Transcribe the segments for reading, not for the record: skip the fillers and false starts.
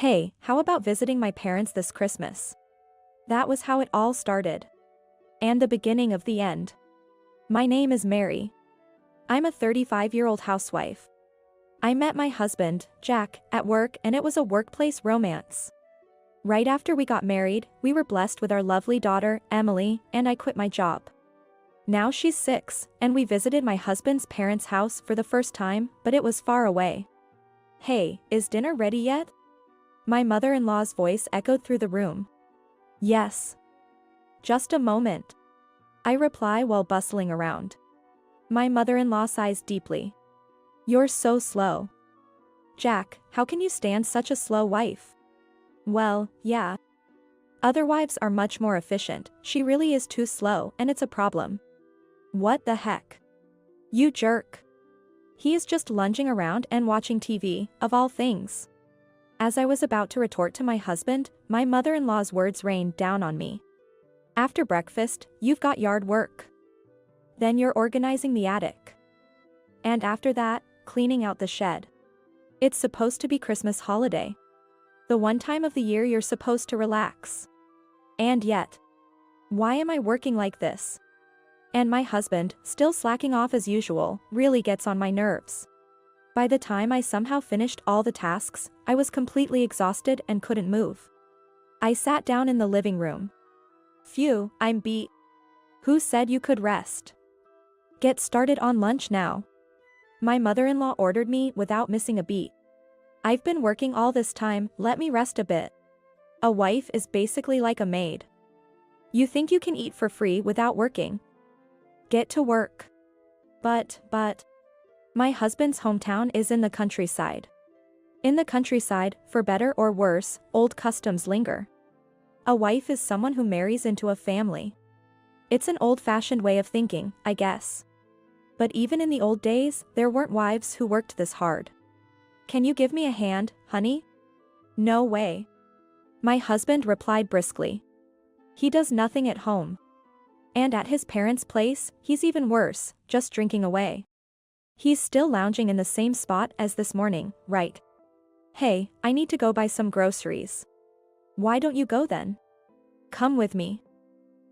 Hey, how about visiting my parents this Christmas? That was how it all started. And the beginning of the end. My name is Mary. I'm a 35-year-old housewife. I met my husband, Jack, at work, and it was a workplace romance. Right after we got married, we were blessed with our lovely daughter, Emily, and I quit my job. Now she's 6, and we visited my husband's parents' house for the first time, but it was far away. Hey, is dinner ready yet? My mother-in-law's voice echoed through the room. Yes. Just a moment. I reply while bustling around. My mother-in-law sighs deeply. You're so slow. Jack, how can you stand such a slow wife? Well, yeah. Other wives are much more efficient, she really is too slow and it's a problem. What the heck? You jerk. He is just lunging around and watching TV, of all things. As I was about to retort to my husband, my mother-in-law's words rained down on me. After breakfast, you've got yard work. Then you're organizing the attic. And after that, cleaning out the shed. It's supposed to be Christmas holiday. The one time of the year you're supposed to relax. And yet, why am I working like this? And my husband, still slacking off as usual, really gets on my nerves. By the time I somehow finished all the tasks, I was completely exhausted and couldn't move. I sat down in the living room. Phew, I'm beat. Who said you could rest? Get started on lunch now. My mother-in-law ordered me without missing a beat. I've been working all this time, let me rest a bit. A wife is basically like a maid. You think you can eat for free without working? Get to work. But. My husband's hometown is in the countryside. In the countryside, for better or worse, old customs linger. A wife is someone who marries into a family. It's an old-fashioned way of thinking, I guess. But even in the old days, there weren't wives who worked this hard. Can you give me a hand, honey? No way. My husband replied briskly. He does nothing at home. And at his parents' place, he's even worse, just drinking away. He's still lounging in the same spot as this morning, right? Hey, I need to go buy some groceries. Why don't you go then? Come with me.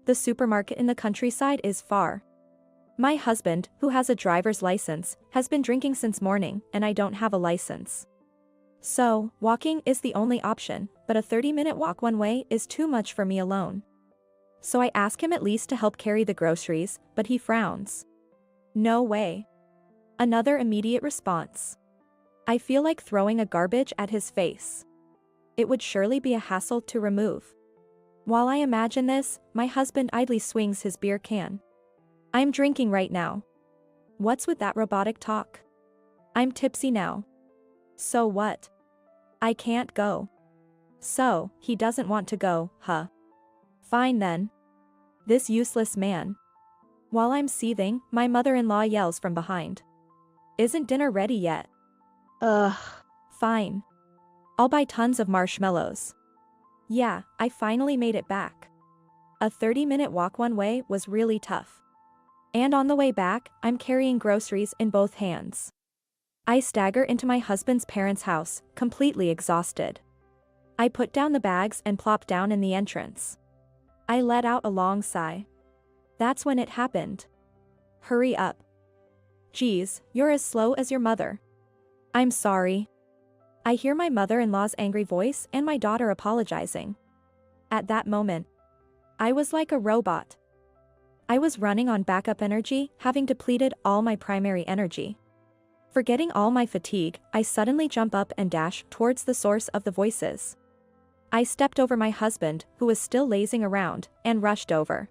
The supermarket in the countryside is far. My husband, who has a driver's license, has been drinking since morning, and I don't have a license. So, walking is the only option, but a 30-minute walk one way is too much for me alone. So I ask him at least to help carry the groceries, but he frowns. No way. Another immediate response. I feel like throwing a garbage at his face. It would surely be a hassle to remove. While I imagine this, my husband idly swings his beer can. I'm drinking right now. What's with that robotic talk? I'm tipsy now. So what? I can't go. So, he doesn't want to go, huh? Fine then. This useless man. While I'm seething, my mother-in-law yells from behind. Isn't dinner ready yet? Ugh. Fine. I'll buy tons of marshmallows. Yeah, I finally made it back. A 30-minute walk one way was really tough. And on the way back, I'm carrying groceries in both hands. I stagger into my husband's parents' house, completely exhausted. I put down the bags and plop down in the entrance. I let out a long sigh. That's when it happened. Hurry up. Geez, you're as slow as your mother. I'm sorry. I hear my mother-in-law's angry voice and my daughter apologizing. At that moment, I was like a robot. I was running on backup energy, having depleted all my primary energy. Forgetting all my fatigue, I suddenly jump up and dash towards the source of the voices. I stepped over my husband, who was still lazing around, and rushed over.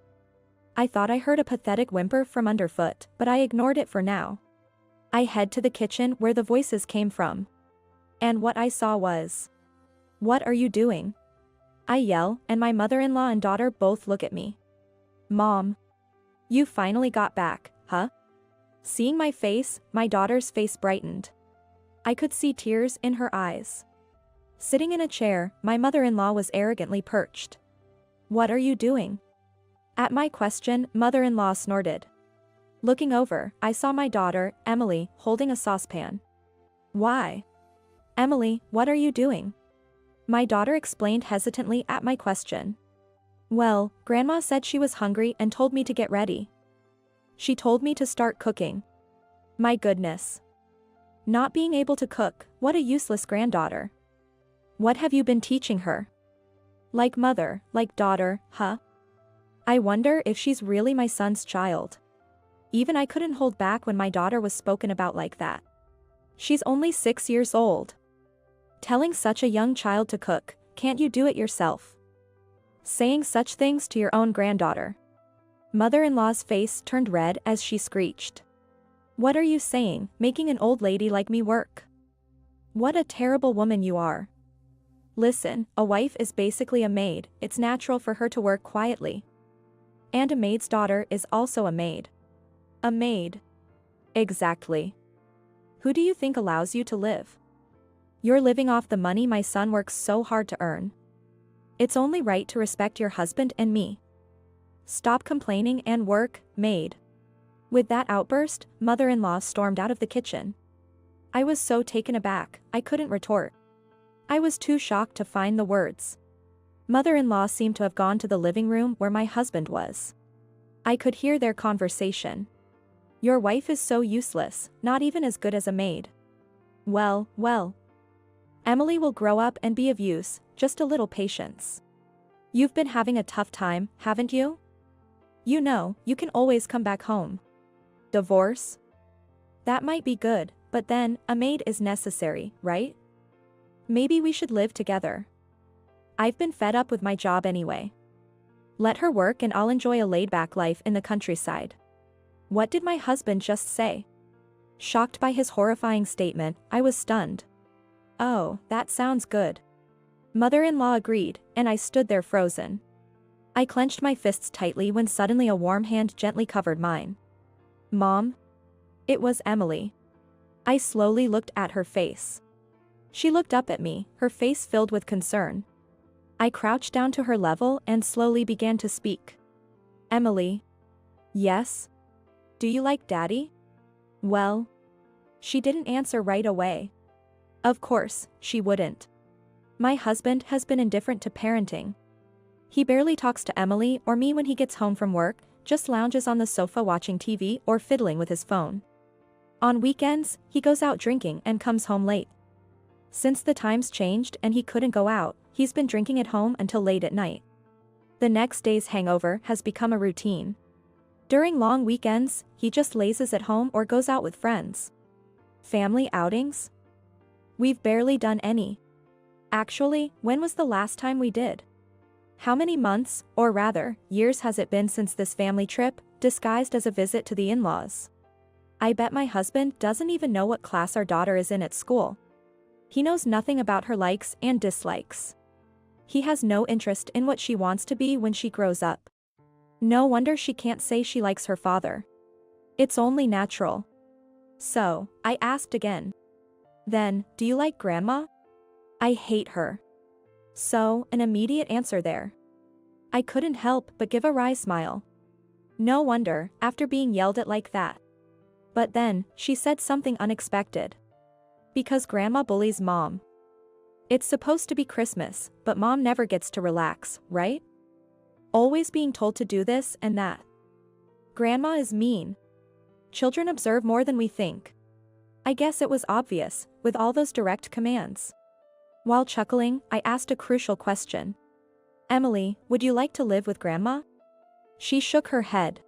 I thought I heard a pathetic whimper from underfoot, but I ignored it for now. I head to the kitchen where the voices came from. And what I saw was... What are you doing? I yell, and my mother-in-law and daughter both look at me. Mom. You finally got back, huh? Seeing my face, my daughter's face brightened. I could see tears in her eyes. Sitting in a chair, my mother-in-law was arrogantly perched. What are you doing? At my question, mother-in-law snorted. Looking over, I saw my daughter, Emily, holding a saucepan. Why? Emily, what are you doing? My daughter explained hesitantly at my question. Well, Grandma said she was hungry and told me to get ready. She told me to start cooking. My goodness. Not being able to cook, what a useless granddaughter. What have you been teaching her? Like mother, like daughter, huh? I wonder if she's really my son's child. Even I couldn't hold back when my daughter was spoken about like that. She's only 6 years old. Telling such a young child to cook, can't you do it yourself? Saying such things to your own granddaughter. Mother-in-law's face turned red as she screeched. What are you saying, making an old lady like me work? What a terrible woman you are. Listen, a wife is basically a maid, it's natural for her to work quietly. And a maid's daughter is also a maid. A maid. Exactly. Who do you think allows you to live? You're living off the money my son works so hard to earn. It's only right to respect your husband and me. Stop complaining and work, maid. With that outburst, mother-in-law stormed out of the kitchen. I was so taken aback, I couldn't retort. I was too shocked to find the words. Mother-in-law seemed to have gone to the living room where my husband was. I could hear their conversation. Your wife is so useless, not even as good as a maid. Well, well. Emily will grow up and be of use, just a little patience. You've been having a tough time, haven't you? You know, you can always come back home. Divorce? That might be good, but then, a maid is necessary, right? Maybe we should live together. I've been fed up with my job anyway. Let her work and I'll enjoy a laid-back life in the countryside. What did my husband just say? Shocked by his horrifying statement, I was stunned. Oh, that sounds good. Mother-in-law agreed, and I stood there frozen. I clenched my fists tightly when suddenly a warm hand gently covered mine. Mom? It was Emily. I slowly looked at her face. She looked up at me, her face filled with concern. I crouched down to her level and slowly began to speak. Emily? Yes? Do you like Daddy? Well? She didn't answer right away. Of course, she wouldn't. My husband has been indifferent to parenting. He barely talks to Emily or me when he gets home from work, just lounges on the sofa watching TV or fiddling with his phone. On weekends, he goes out drinking and comes home late. Since the times changed and he couldn't go out, he's been drinking at home until late at night. The next day's hangover has become a routine. During long weekends, he just lazes at home or goes out with friends. Family outings? We've barely done any. Actually, when was the last time we did? How many months, or rather, years has it been since this family trip, disguised as a visit to the in-laws? I bet my husband doesn't even know what class our daughter is in at school. He knows nothing about her likes and dislikes. He has no interest in what she wants to be when she grows up. No wonder she can't say she likes her father. It's only natural. So, I asked again. Then, do you like Grandma? I hate her. So, an immediate answer there. I couldn't help but give a wry smile. No wonder, after being yelled at like that. But then, she said something unexpected. Because Grandma bullies Mom. It's supposed to be Christmas, but Mom never gets to relax, right? Always being told to do this and that. Grandma is mean. Children observe more than we think. I guess it was obvious, with all those direct commands. While chuckling, I asked a crucial question. Emily, would you like to live with Grandma? She shook her head.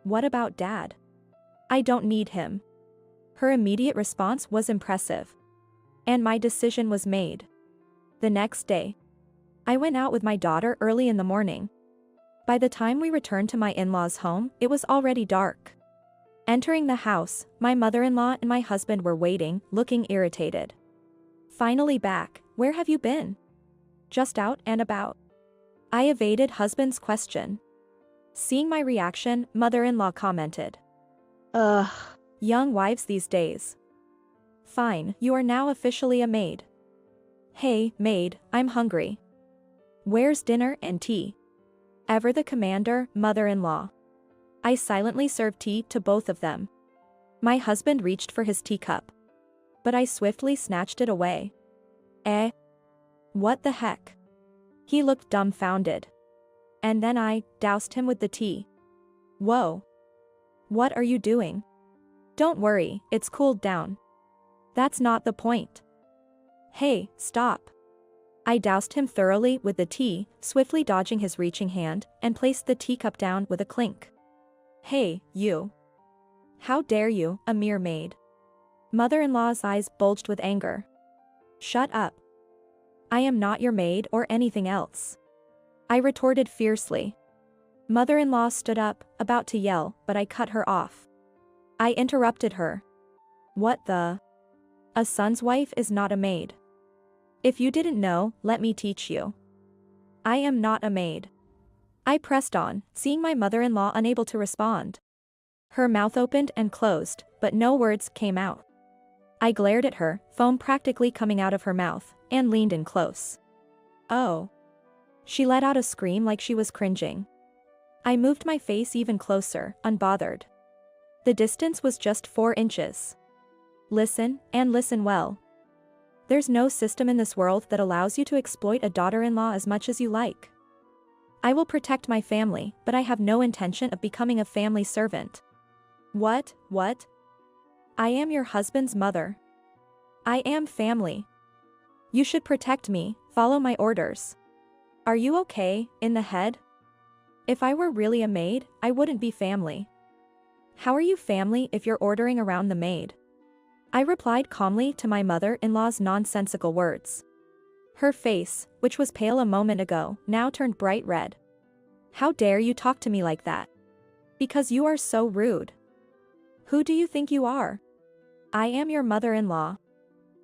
What about Dad? I don't need him. Her immediate response was impressive. And my decision was made. The next day, I went out with my daughter early in the morning. By the time we returned to my in-laws' home, it was already dark. Entering the house, my mother-in-law and my husband were waiting, looking irritated. Finally back, where have you been? Just out and about. I evaded husband's question. Seeing my reaction, mother-in-law commented. Ugh, young wives these days. Fine, you are now officially a maid. Hey, maid, I'm hungry. Where's dinner and tea? Ever the commander, mother-in-law. I silently served tea to both of them. My husband reached for his teacup. But I swiftly snatched it away. What the heck? He looked dumbfounded. And then I doused him with the tea. Whoa. What are you doing? Don't worry, it's cooled down. That's not the point. Hey, stop. I doused him thoroughly with the tea, swiftly dodging his reaching hand, and placed the teacup down with a clink. Hey, you. How dare you, a mere maid? Mother-in-law's eyes bulged with anger. Shut up. I am not your maid or anything else. I retorted fiercely. Mother-in-law stood up, about to yell, but I cut her off. I interrupted her. What the? A son's wife is not a maid. If you didn't know, let me teach you. I am not a maid. I pressed on, seeing my mother-in-law unable to respond. Her mouth opened and closed, but no words came out. I glared at her, foam practically coming out of her mouth, and leaned in close. Oh. She let out a scream like she was cringing. I moved my face even closer, unbothered. The distance was just 4 inches. Listen, and listen well. There's no system in this world that allows you to exploit a daughter-in-law as much as you like. I will protect my family, but I have no intention of becoming a family servant. What? I am your husband's mother. I am family. You should protect me, follow my orders. Are you okay, in the head? If I were really a maid, I wouldn't be family. How are you family if you're ordering around the maid? I replied calmly to my mother-in-law's nonsensical words. Her face, which was pale a moment ago, now turned bright red. How dare you talk to me like that? Because you are so rude. Who do you think you are? I am your mother-in-law.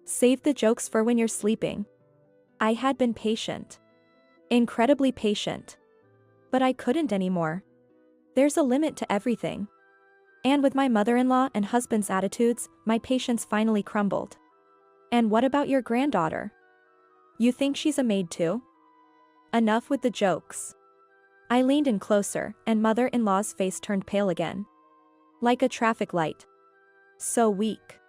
Save the jokes for when you're sleeping. I had been patient. Incredibly patient. But I couldn't anymore. There's a limit to everything. And with my mother-in-law and husband's attitudes, my patience finally crumbled. And what about your granddaughter? You think she's a maid too? Enough with the jokes. I leaned in closer, and mother-in-law's face turned pale again. Like a traffic light. So weak.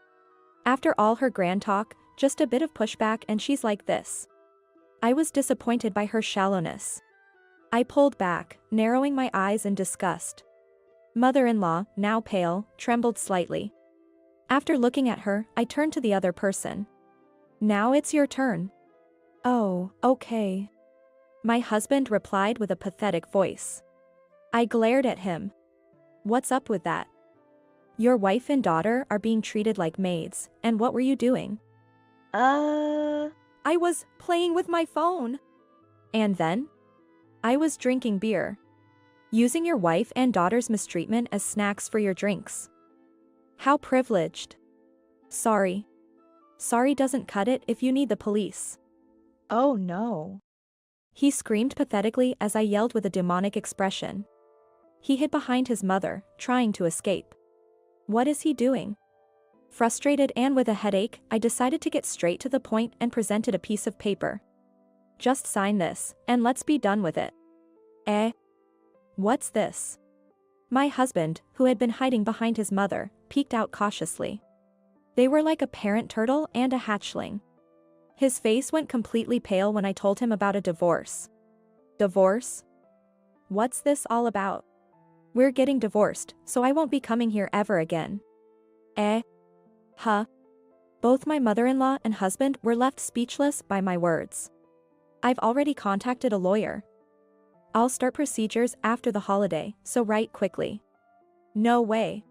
After all her grand talk, just a bit of pushback and she's like this. I was disappointed by her shallowness. I pulled back, narrowing my eyes in disgust. Mother-in-law, now pale, trembled slightly. After looking at her, I turned to the other person. Now it's your turn. Oh, okay. My husband replied with a pathetic voice. I glared at him. What's up with that? Your wife and daughter are being treated like maids, and what were you doing? I was playing with my phone. And then? I was drinking beer. Using your wife and daughter's mistreatment as snacks for your drinks. How privileged. Sorry. Sorry doesn't cut it if you need the police. Oh no. He screamed pathetically as I yelled with a demonic expression. He hid behind his mother, trying to escape. What is he doing? Frustrated and with a headache, I decided to get straight to the point and presented a piece of paper. Just sign this, and let's be done with it. What's this? My husband, who had been hiding behind his mother, peeked out cautiously. They were like a parent turtle and a hatchling. His face went completely pale when I told him about a divorce. Divorce? What's this all about? We're getting divorced, so I won't be coming here ever again. Huh? Both my mother-in-law and husband were left speechless by my words. I've already contacted a lawyer. I'll start procedures after the holiday, so write quickly. No way.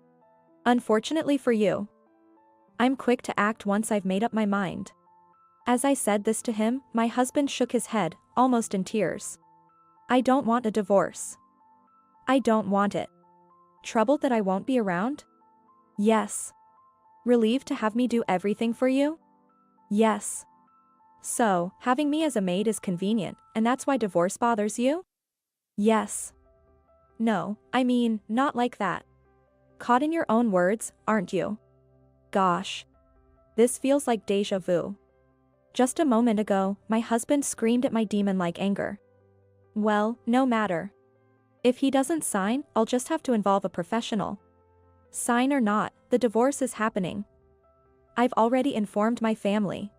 Unfortunately for you. I'm quick to act once I've made up my mind. As I said this to him, my husband shook his head, almost in tears. I don't want a divorce. I don't want it. Troubled that I won't be around? Yes. Relieved to have me do everything for you? Yes. So, having me as a maid is convenient, and that's why divorce bothers you? Yes. No, I mean, not like that. Caught in your own words, aren't you? Gosh. This feels like déjà vu. Just a moment ago, my husband screamed at my demon-like anger. Well, no matter. If he doesn't sign, I'll just have to involve a professional. Sign or not, the divorce is happening. I've already informed my family.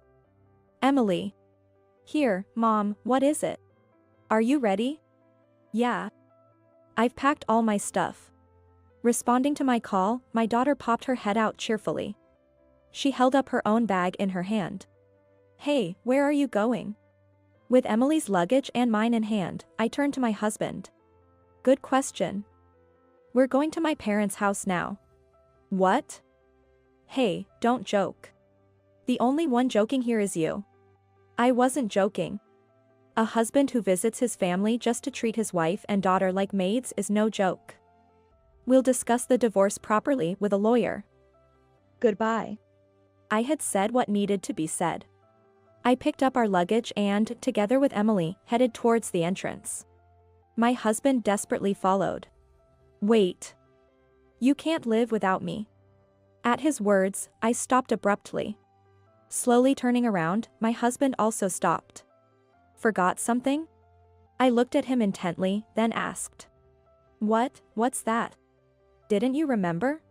Emily. Here, Mom, what is it? Are you ready? Yeah. I've packed all my stuff. Responding to my call, my daughter popped her head out cheerfully. She held up her own bag in her hand. Hey, where are you going? With Emily's luggage and mine in hand, I turned to my husband. Good question. We're going to my parents' house now. What? Hey, don't joke. The only one joking here is you. I wasn't joking. A husband who visits his family just to treat his wife and daughter like maids is no joke. We'll discuss the divorce properly with a lawyer. Goodbye. I had said what needed to be said. I picked up our luggage and, together with Emily, headed towards the entrance. My husband desperately followed. Wait. You can't live without me. At his words, I stopped abruptly. Slowly turning around, my husband also stopped. Forgot something? I looked at him intently, then asked. What's that? Didn't you remember?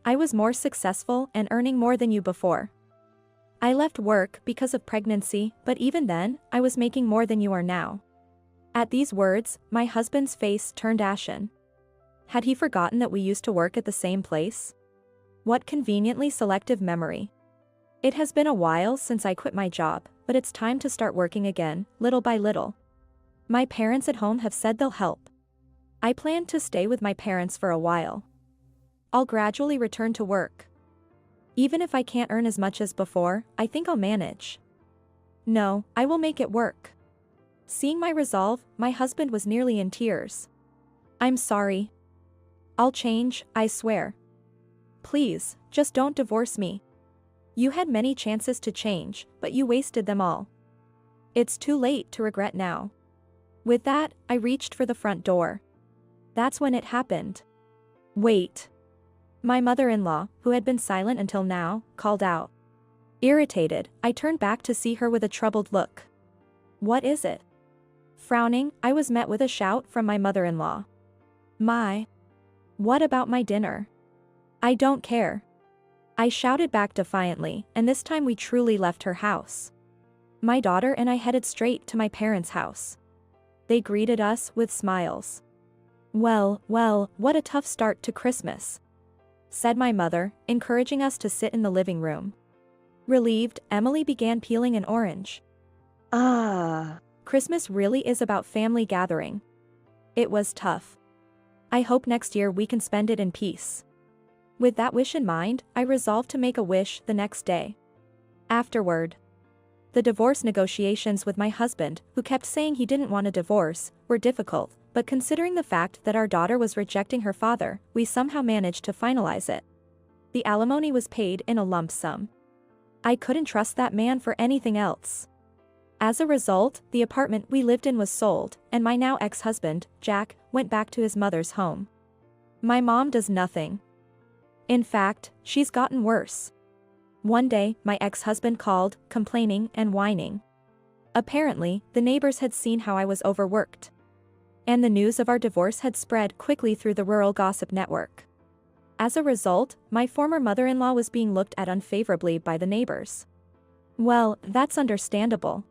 I was more successful and earning more than you before. I left work because of pregnancy, but even then, I was making more than you are now. At these words, my husband's face turned ashen. Had he forgotten that we used to work at the same place? What conveniently selective memory. It has been a while since I quit my job, but it's time to start working again, little by little. My parents at home have said they'll help. I plan to stay with my parents for a while. I'll gradually return to work. Even if I can't earn as much as before, I think I'll manage. No, I will make it work. Seeing my resolve, my husband was nearly in tears. I'm sorry. I'll change, I swear. Please, just don't divorce me. You had many chances to change, but you wasted them all. It's too late to regret now. With that, I reached for the front door. That's when it happened. Wait. My mother-in-law, who had been silent until now, called out. Irritated, I turned back to see her with a troubled look. What is it? Frowning, I was met with a shout from my mother-in-law. What about my dinner? I don't care. I shouted back defiantly, and this time we truly left her house. My daughter and I headed straight to my parents' house. They greeted us with smiles. Well, what a tough start to Christmas, said my mother, encouraging us to sit in the living room. Relieved, Emily began peeling an orange. Christmas really is about family gathering. It was tough. I hope next year we can spend it in peace. With that wish in mind, I resolved to make a wish the next day. Afterward, the divorce negotiations with my husband, who kept saying he didn't want a divorce, were difficult, but considering the fact that our daughter was rejecting her father, we somehow managed to finalize it. The alimony was paid in a lump sum. I couldn't trust that man for anything else. As a result, the apartment we lived in was sold, and my now ex-husband, Jack, went back to his mother's home. My mom does nothing. In fact, she's gotten worse. One day, my ex-husband called, complaining and whining. Apparently, the neighbors had seen how I was overworked. And the news of our divorce had spread quickly through the rural gossip network. As a result, my former mother-in-law was being looked at unfavorably by the neighbors. Well, that's understandable.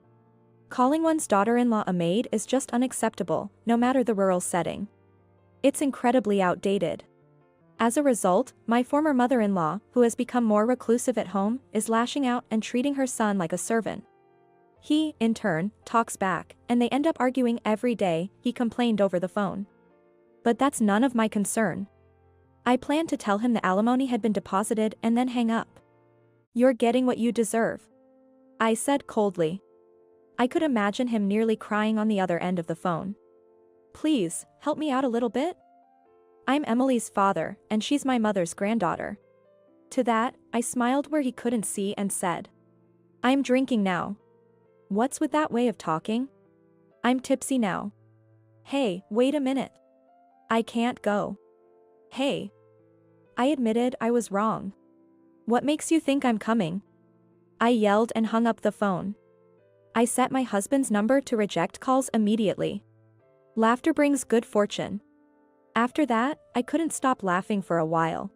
Calling one's daughter-in-law a maid is just unacceptable, no matter the rural setting. It's incredibly outdated. As a result, my former mother-in-law, who has become more reclusive at home, is lashing out and treating her son like a servant. He, in turn, talks back, and they end up arguing every day, he complained over the phone. But that's none of my concern. I planned to tell him the alimony had been deposited and then hang up. You're getting what you deserve, I said coldly. I could imagine him nearly crying on the other end of the phone. Please, help me out a little bit? I'm Emily's father, and she's my mother's granddaughter. To that, I smiled where he couldn't see and said, I'm drinking now. What's with that way of talking? I'm tipsy now. Hey, wait a minute. I can't go. Hey. I admitted I was wrong. What makes you think I'm coming? I yelled and hung up the phone. I set my husband's number to reject calls immediately. Laughter brings good fortune. After that, I couldn't stop laughing for a while.